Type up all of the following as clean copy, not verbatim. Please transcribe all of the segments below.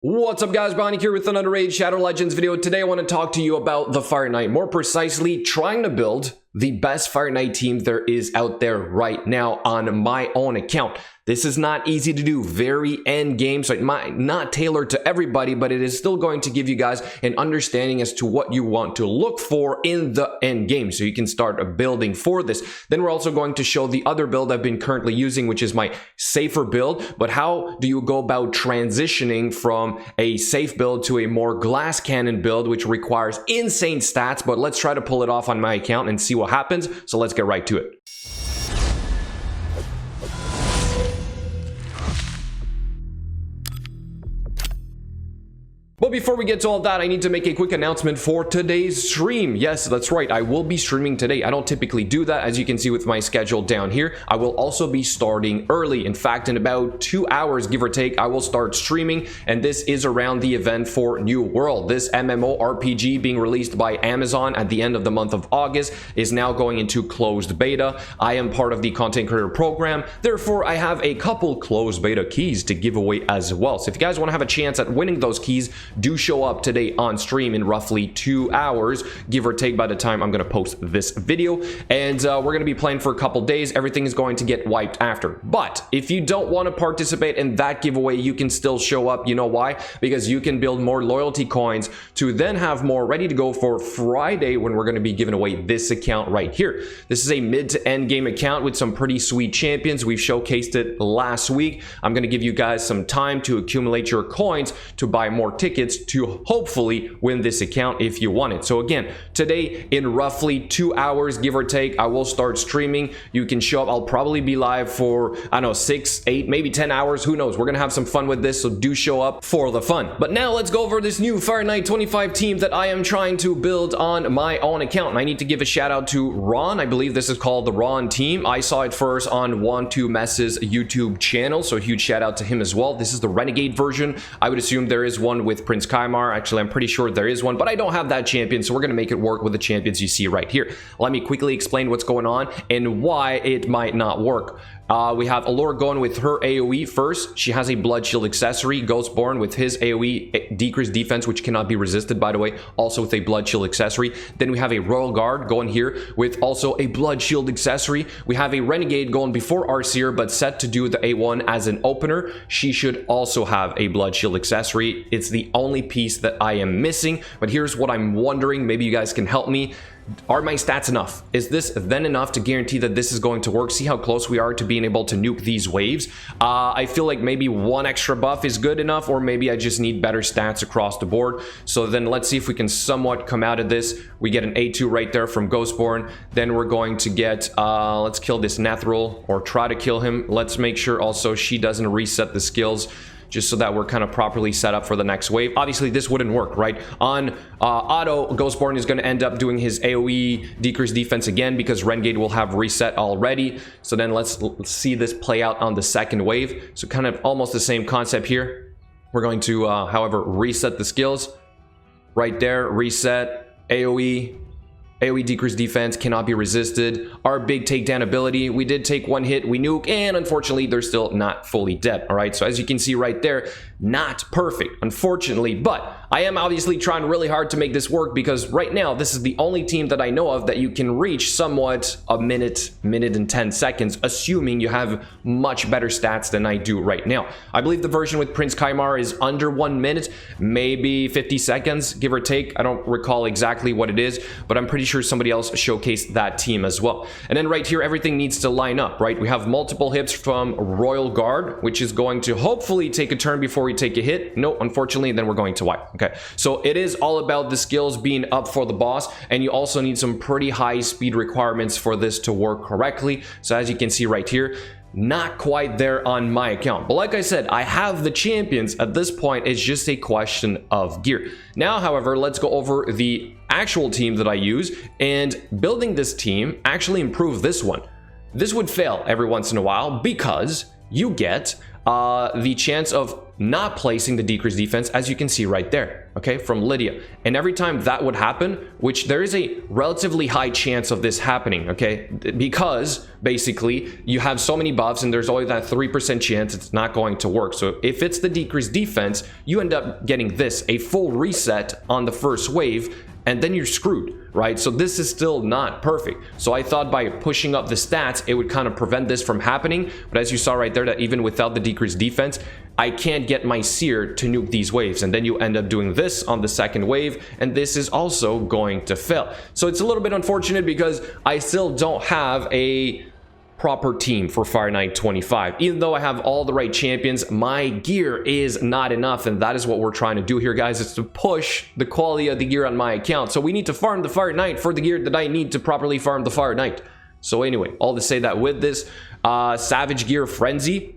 What's up guys, Bionic here with another Raid Shadow Legends video. Today I want to talk to you about the Fire Knight, more precisely trying to build the best Fire Knight team there is out there right now on my own account. This is not easy to do, very end game, so it might not tailor to everybody, but it is still going to give you guys an understanding as to what you want to look for in the end game, so you can start building for this. Then we're also going to show the other build I've been currently using, which is my safer build. But how do you go about transitioning from a safe build to a more glass cannon build, which requires insane stats? But let's try to pull it off on my account and see what happens. So let's get right to it. But before we get to all that, I need to make a quick announcement for today's stream. Yes, that's right. I will be streaming today. I don't typically do that, as you can see with my schedule down here. I will also be starting early. In fact, in about 2 hours, give or take, I will start streaming. And this is around the event for New World. This MMORPG being released by Amazon at the end of the month of August is now going into closed beta. I am part of the content creator program. Therefore, I have a couple closed beta keys to give away as well. So if you guys want to have a chance at winning those keys, do show up today on stream in roughly 2 hours, give or take, by the time I'm going to post this video. And we're going to be playing for a couple days. Everything is going to get wiped after. But if you don't want to participate in that giveaway, you can still show up. You know why? Because you can build more loyalty coins to then have more ready to go for Friday, when we're going to be giving away this account right here. This is a mid to end game account with some pretty sweet champions. We've showcased it last week. I'm going to give you guys some time to accumulate your coins to buy more tickets to hopefully win this account if you want it. So again, today in roughly 2 hours, give or take, I will start streaming. You can show up. I'll probably be live for, I don't know, 6, 8, maybe 10 hours. Who knows? We're gonna have some fun with this, so do show up for the fun. But now let's go over this new Fire Knight 25 team that I am trying to build on my own account. And I need to give a shout out to Ron. I believe this is called the Ron team. I saw it first on Want2Mess's YouTube channel, so a huge shout out to him as well. This is the Renegade version. I would assume there is one with Prince Kymar. Actually, I'm pretty sure there is one, but I don't have that champion, so we're going to make it work with the champions you see right here. Let me quickly explain what's going on and why it might not work. We have Allure going with her AoE first. She has a Blood Shield accessory. Ghostborn with his AoE decreased defense, which cannot be resisted, by the way, also with a Blood Shield accessory. Then we have a Royal Guard going here with also a Blood Shield accessory. We have a Renegade going before Arseer, but set to do the A1 as an opener. She should also have a Blood Shield accessory. It's the only piece that I am missing, but here's what I'm wondering. Maybe you guys can help me. Are my stats enough? Is this then enough to guarantee that this is going to work? See how close we are to being able to nuke these waves? I feel like maybe one extra buff is good enough, or maybe I just need better stats across the board. So then let's see if we can somewhat come out of this. We get an A2 right there from Ghostborn. Then we're going to get, let's kill this Nethril, or try to kill him. Let's make sure also she doesn't reset the skills, just so that we're kind of properly set up for the next wave. Obviously, this wouldn't work, right? On auto, Ghostborn is going to end up doing his AoE decreased defense again, because Renegade will have reset already. So then let's see this play out on the second wave. So kind of almost the same concept here. We're going to, however, reset the skills. Right there, reset, AoE decreased defense, cannot be resisted. Our big takedown ability, we did take one hit, we nuke, and unfortunately they're still not fully dead. All right, so as you can see right there, not perfect, unfortunately, but I am obviously trying really hard to make this work, because right now this is the only team that I know of that you can reach somewhat a minute and 10 seconds, assuming you have much better stats than I do right now. I believe the version with Prince Kymar is under 1 minute, maybe 50 seconds, give or take. I don't recall exactly what it is, but I'm pretty sure somebody else showcased that team as well. And then right here, everything needs to line up, right? We have multiple hits from Royal Guard, which is going to hopefully take a turn before we take a hit. No, unfortunately, then we're going to wipe. Okay, so it is all about the skills being up for the boss, and you also need some pretty high speed requirements for this to work correctly. So as you can see right here, not quite there on my account, but like I said, I have the champions. At this point, it's just a question of gear. Now, however, let's go over the actual team that I use, and building this team actually improved this one. This would fail every once in a while because you get the chance of not placing the decreased defense, as you can see right there, okay, from Lydia. And every time that would happen, which there is a relatively high chance of this happening, okay, because basically you have so many buffs and there's always that 3% chance it's not going to work. So if it's the decreased defense, you end up getting this, a full reset on the first wave, and then you're screwed, right? So this is still not perfect. So I thought by pushing up the stats, it would kind of prevent this from happening. But as you saw right there, that even without the decreased defense, I can't get my Seer to nuke these waves. And then you end up doing this on the second wave, and this is also going to fail. So it's a little bit unfortunate because I still don't have a proper team for Fire Night 25. Even though I have all the right champions, my gear is not enough, and that is what we're trying to do here, guys, is to push the quality of the gear on my account. So we need to farm the Fire Knight for the gear that I need to properly farm the Fire Knight. So anyway, all to say that with this Savage Gear Frenzy,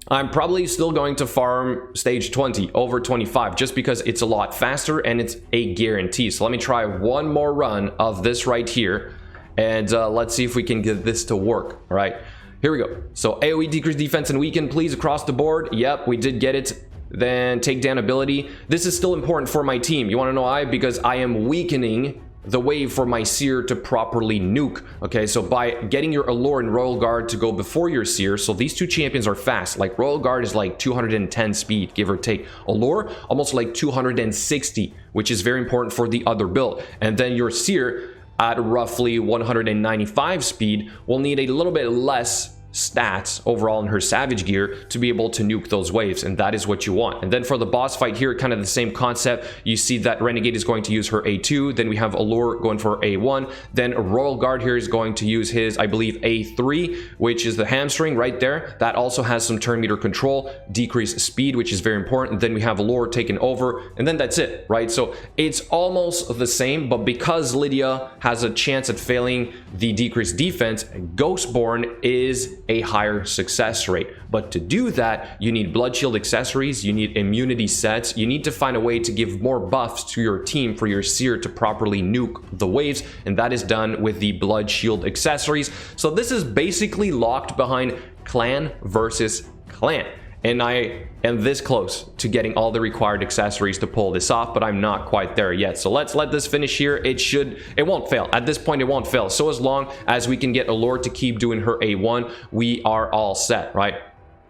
I'm probably still going to farm stage 20 over 25 just because it's a lot faster and it's a guarantee. So let me try one more run of this right here. And let's see if we can get this to work. All right, here we go. So AoE decrease defense and weaken, please, across the board. Yep, we did get it. Then takedown ability. This is still important for my team. You want to know why? Because I am weakening the wave for my Seer to properly nuke. Okay, so by getting your Allure and Royal Guard to go before your Seer, so these two champions are fast. Like Royal Guard is like 210 speed, give or take. Allure, almost like 260, which is very important for the other build. And then your Seer, at roughly 195 speed, will need a little bit less stats overall in her Savage Gear to be able to nuke those waves, and that is what you want. And then for the boss fight here, kind of the same concept. You see that Renegade is going to use her A2, then we have Allure going for A1, then Royal Guard here is going to use his, I believe, A3, which is the hamstring right there. That also has some turn meter control, decreased speed, which is very important. Then we have Allure taken over, and then that's it, right? So it's almost the same, but because Lydia has a chance at failing the decreased defense, Ghostborn is a higher success rate. But to do that, you need blood shield accessories, you need immunity sets, you need to find a way to give more buffs to your team for your Seer to properly nuke the waves, and that is done with the blood shield accessories. So this is basically locked behind clan versus clan. And I am this close to getting all the required accessories to pull this off, but I'm not quite there yet. So let's let this finish here. It won't fail. At this point, it won't fail. So as long as we can get Allure to keep doing her A1, we are all set, right?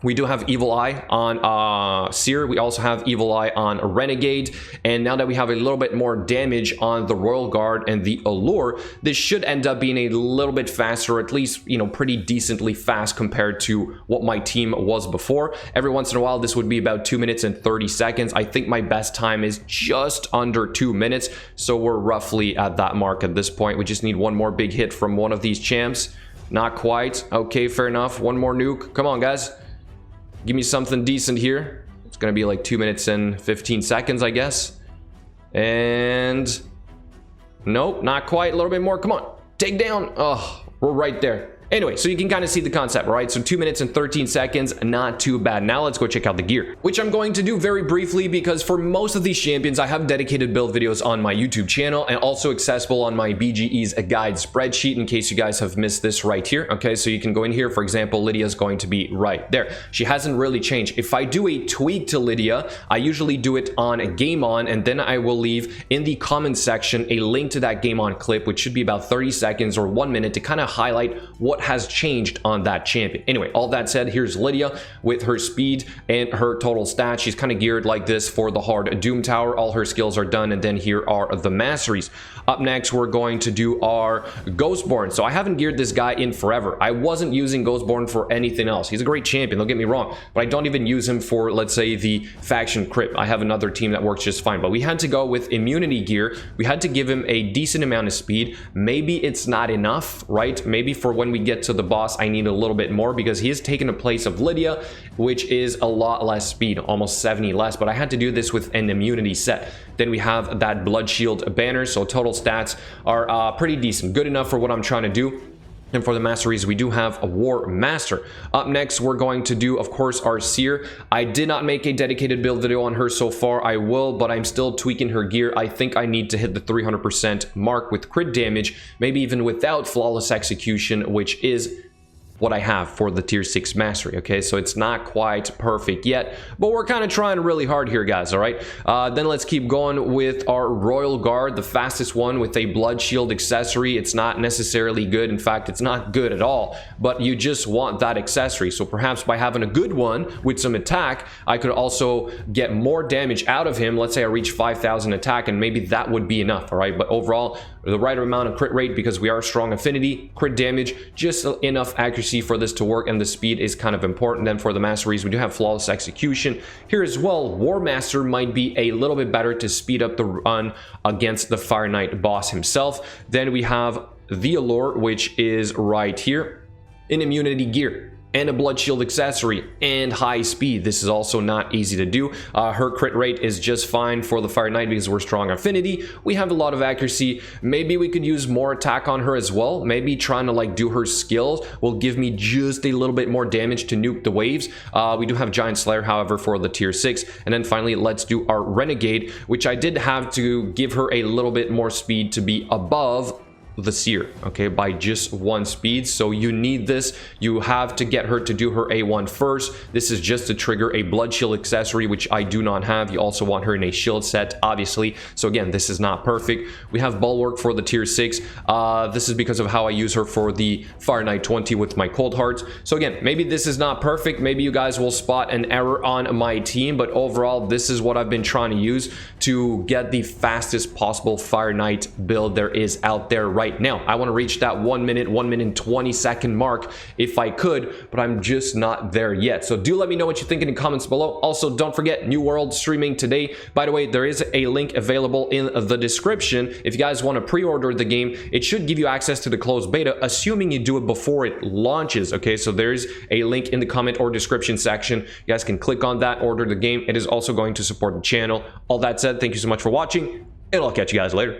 We do have Evil Eye on Seer. We also have Evil Eye on Renegade. And now that we have a little bit more damage on the Royal Guard and the Allure, this should end up being a little bit faster, at least, you know, pretty decently fast compared to what my team was before. Every once in a while, this would be about 2 minutes and 30 seconds. I think my best time is just under 2 minutes. So we're roughly at that mark at this point. We just need one more big hit from one of these champs. Not quite. Okay, fair enough. One more nuke. Come on, guys. Give me something decent here. It's gonna be like 2 minutes and 15 seconds, I guess. And nope, not quite. A little bit more. Come on, take down. Oh, we're right there. Anyway, so you can kind of see the concept, right? So 2 minutes and 13 seconds, not too bad. Now let's go check out the gear, which I'm going to do very briefly because for most of these champions, I have dedicated build videos on my YouTube channel and also accessible on my BGE's guide spreadsheet in case you guys have missed this right here. Okay, so you can go in here. For example, Lydia's going to be right there. She hasn't really changed. If I do a tweak to Lydia, I usually do it on a Game On, and then I will leave in the comment section a link to that Game On clip, which should be about 30 seconds or 1 minute to kind of highlight what has changed on that champion. Anyway, all that said, here's Lydia with her speed and her total stats. She's kind of geared like this for the hard Doom Tower. All her skills are done, and then here are the masteries. Up next, we're going to do our Ghostborn. So I haven't geared this guy in forever. I wasn't using Ghostborn for anything else. He's a great champion, don't get me wrong, but I don't even use him for, let's say, the faction crypt. I have another team that works just fine, but we had to go with immunity gear. We had to give him a decent amount of speed. Maybe it's not enough, right? Maybe for when we get to the boss, I need a little bit more because he has taken the place of Lydia, which is a lot less speed, almost 70 less, but I had to do this with an immunity set. Then we have that blood shield banner, so total stats are pretty decent, good enough for what I'm trying to do. And for the masteries, we do have a War Master. Up next, we're going to do, of course, our Seer. I did not make a dedicated build video on her so far. I will, but I'm still tweaking her gear. I think I need to hit the 300% mark with crit damage, maybe even without flawless execution, which is what I have for the tier 6 mastery. Okay, so it's not quite perfect yet, but we're kind of trying really hard here, guys. All right, then let's keep going with our Royal Guard, the fastest one with a blood shield accessory. It's not necessarily good. In fact, it's not good at all, but you just want that accessory. So perhaps by having a good one with some attack, I could also get more damage out of him. Let's say I reach 5,000 attack, and maybe that would be enough. All right, but overall, the right amount of crit rate because we are strong affinity, crit damage, just enough accuracy for this to work, and the speed is kind of important. Then for the masteries, we do have flawless execution here as well. War Master might be a little bit better to speed up the run against the Fire Knight boss himself. Then we have the Allure, which is right here in immunity gear and a blood shield accessory and high speed. This is also not easy to do. Her crit rate is just fine for the Fire Knight because we're strong affinity. We have a lot of accuracy. Maybe we could use more attack on her as well. Maybe trying to like do her skills will give me just a little bit more damage to nuke the waves. We do have Giant Slayer, however, for the tier 6. And then finally, let's do our Renegade, which I did have to give her a little bit more speed to be above the Seer, okay, by just 1 speed. So you need this. You have to get her to do her A1 first. This is just to trigger a blood shield accessory, which I do not have. You also want her in a shield set, obviously. So again, this is not perfect. We have Bulwark for the tier 6. This is because of how I use her for the Fire Knight 20 with my Cold Hearts. So again, maybe this is not perfect. Maybe you guys will spot an error on my team, but overall, this is what I've been trying to use to get the fastest possible Fire Knight build there is out there right now. I want to reach that 1 minute 20 second mark if I could, but I'm just not there yet. So do let me know what you think in the comments below. Also, don't forget, New World streaming today. By the way, there is a link available in the description. If you guys want to pre-order the game, it should give you access to the closed beta, assuming you do it before it launches. Okay, so there's a link in the comment or description section. You guys can click on that, order the game. It is also going to support the channel. All that said, thank you so much for watching, and I'll catch you guys later.